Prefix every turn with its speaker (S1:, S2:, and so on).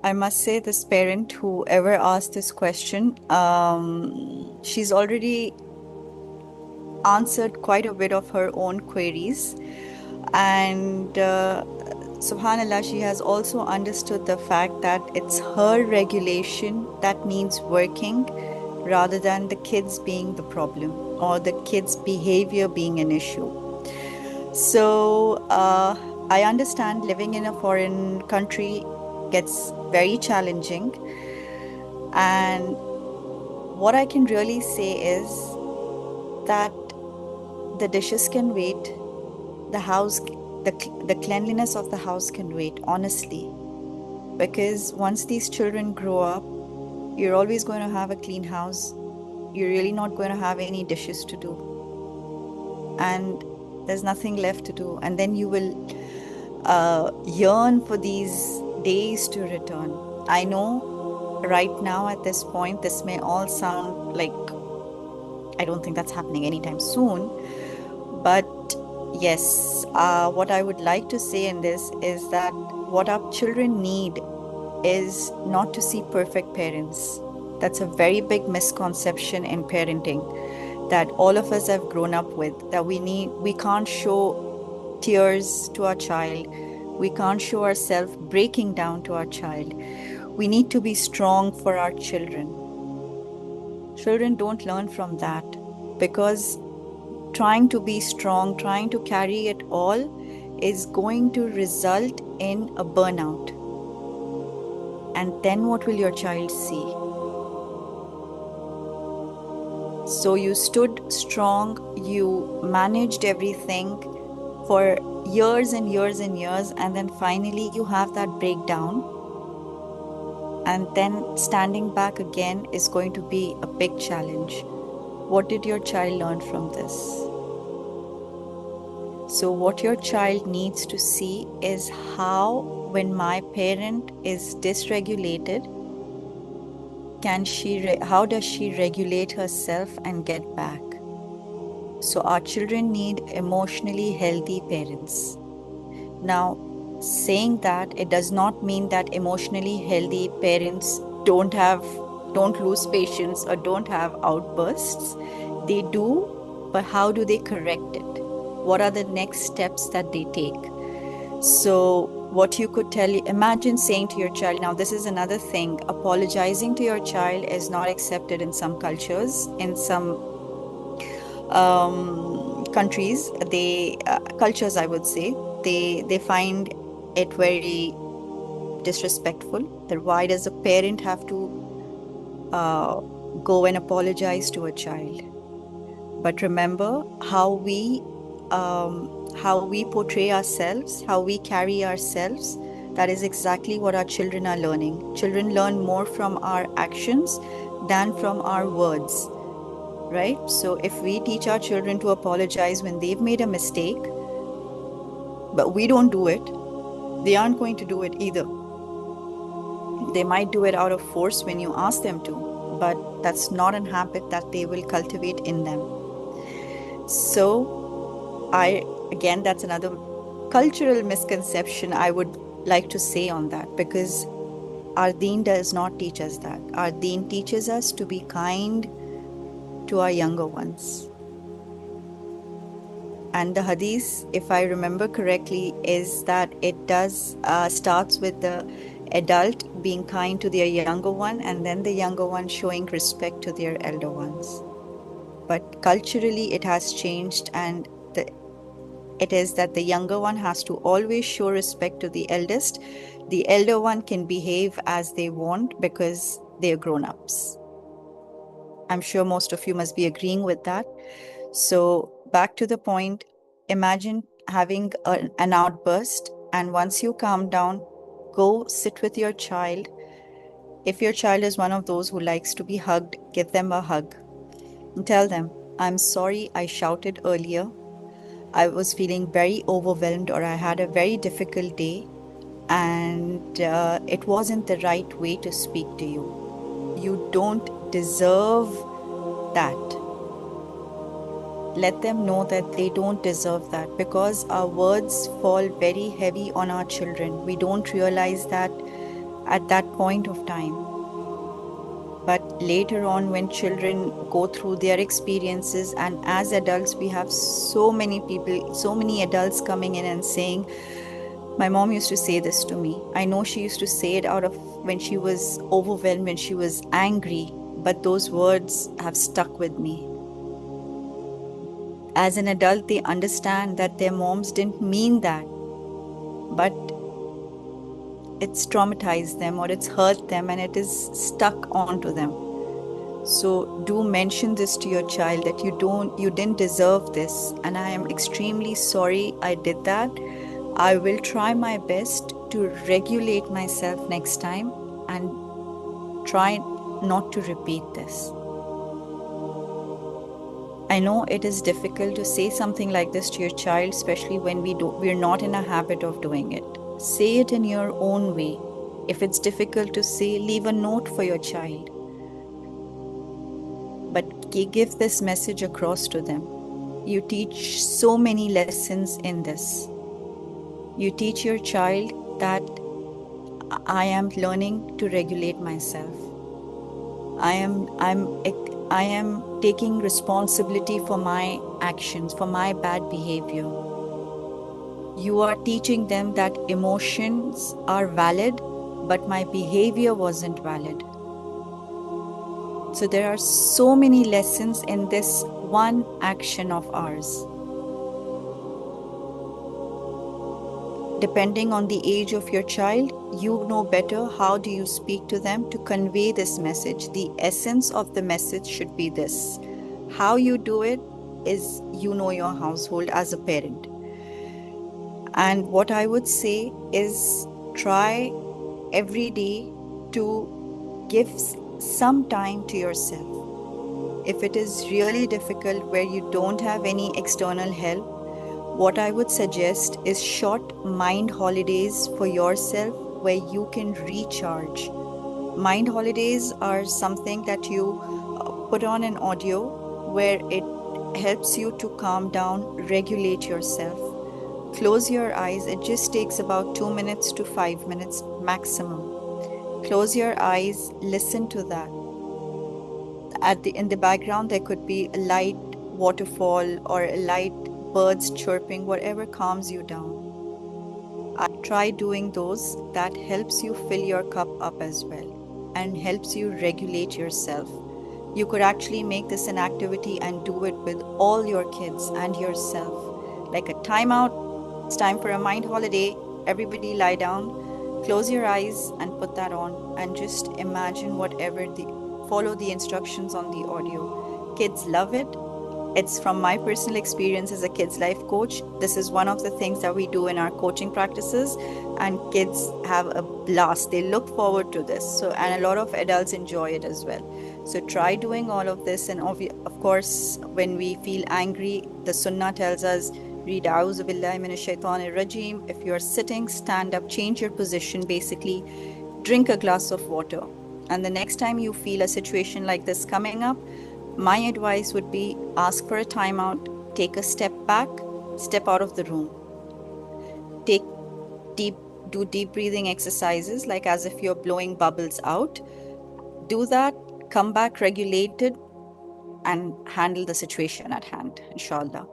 S1: I must say, this parent, whoever asked this question, she's already answered quite a bit of her own queries. And subhanallah, she has also understood the fact that it's her regulation that needs working rather than the kids being the problem or the kids' behavior being an issue. So I understand living in a foreign country gets very challenging. And what I can really say is that the dishes can wait, the house, the cleanliness of the house can wait, honestly. Because once these children grow up, you're always going to have a clean house. You're really not going to have any dishes to do. And there's nothing left to do. And then you will yearn for these days to return. I know right now at this point, this may all sound like I don't think that's happening anytime soon. But yes, what I would like to say in this is that what our children need is not to see perfect parents. That's a very big misconception in parenting that all of us have grown up with, that we can't show tears to our child. We can't show ourselves breaking down to our child. We need to be strong for our children. Children don't learn from that because trying to be strong, trying to carry it all is going to result in a burnout. And then what will your child see? So you stood strong, you managed everything for years and years and years, and then finally you have that breakdown. And then standing back again is going to be a big challenge. What did your child learn from this? So what your child needs to see is how, when my parent is dysregulated, how does she regulate herself and get back? So our children need emotionally healthy parents. Now, saying that, it does not mean that emotionally healthy parents don't lose patience or don't have outbursts. They do, but how do they correct it? What are the next steps that they take? So what you could imagine saying to your child, now this is another thing, apologizing to your child is not accepted in some cultures, in some countries, cultures, I would say, they find it very disrespectful. That why does a parent have to go and apologize to a child? But remember how we portray ourselves, how we carry ourselves. That is exactly what our children are learning. Children learn more from our actions than from our words, right? So if we teach our children to apologize when they've made a mistake, but we don't do it, they aren't going to do it either. They might do it out of force when you ask them to, but that's not a habit that they will cultivate in them. So again, that's another cultural misconception I would like to say on that, because our deen does not teach us that. Our deen teaches us to be kind to our younger ones. And the hadith, if I remember correctly, is that it does starts with the adult being kind to their younger one, and then the younger one showing respect to their elder ones. But culturally, it has changed, and it is that the younger one has to always show respect to the eldest. The elder one can behave as they want because they're grown-ups. I'm sure most of you must be agreeing with that. So back to the point, imagine having an outburst, and once you calm down, go sit with your child. If your child is one of those who likes to be hugged, give them a hug and tell them, I'm sorry I shouted earlier. I was feeling very overwhelmed, or I had a very difficult day, and it wasn't the right way to speak to you. You don't deserve that. Let them know that they don't deserve that, because our words fall very heavy on our children. We don't realize that at that point of time. But later on, when children go through their experiences, and as adults, we have so many people, so many adults coming in and saying, my mom used to say this to me. I know she used to say it out of when she was overwhelmed, when she was angry, but those words have stuck with me. As an adult, they understand that their moms didn't mean that, but it's traumatized them or it's hurt them and it is stuck onto them. So do mention this to your child that you didn't deserve this, and I am extremely sorry I did that. I will try my best to regulate myself next time and try not to repeat this. I know it is difficult to say something like this to your child, especially when we're not in a habit of doing it. Say it in your own way. If it's difficult to say, leave a note for your child. But give this message across to them. You teach so many lessons in this. You teach your child that I am learning to regulate myself. I am taking responsibility for my actions, for my bad behavior. You are teaching them that emotions are valid, but my behavior wasn't valid. So there are so many lessons in this one action of ours. Depending on the age of your child, you know better how do you speak to them to convey this message. The essence of the message should be this. How you do it is you know your household as a parent. And what I would say is try every day to give some time to yourself. If it is really difficult where you don't have any external help, what I would suggest is short mind holidays for yourself where you can recharge. Mind holidays are something that you put on an audio where it helps you to calm down, regulate yourself. Close your eyes. It just takes about 2 minutes to 5 minutes maximum. Close your eyes, listen to that. In the background, there could be a light waterfall or a light birds chirping, whatever calms you down. Try doing those. That helps you fill your cup up as well and helps you regulate yourself. You could actually make this an activity and do it with all your kids and yourself. Like a timeout, it's time for a mind holiday. Everybody lie down, close your eyes and put that on and just imagine follow the instructions on the audio. Kids love it. It's from my personal experience as a kids life coach. This is one of the things that we do in our coaching practices, and kids have a blast. They look forward to this. And a lot of adults enjoy it as well. So try doing all of this. And of course, when we feel angry, the Sunnah tells us, read A'udhu Billahi Minash Shaitanir Rajeem. If you're sitting, stand up, change your position, basically, drink a glass of water. And the next time you feel a situation like this coming up, my advice would be ask for a timeout, take a step back, step out of the room. Do deep breathing exercises, like as if you're blowing bubbles out. Do that, come back regulated, and handle the situation at hand, inshallah.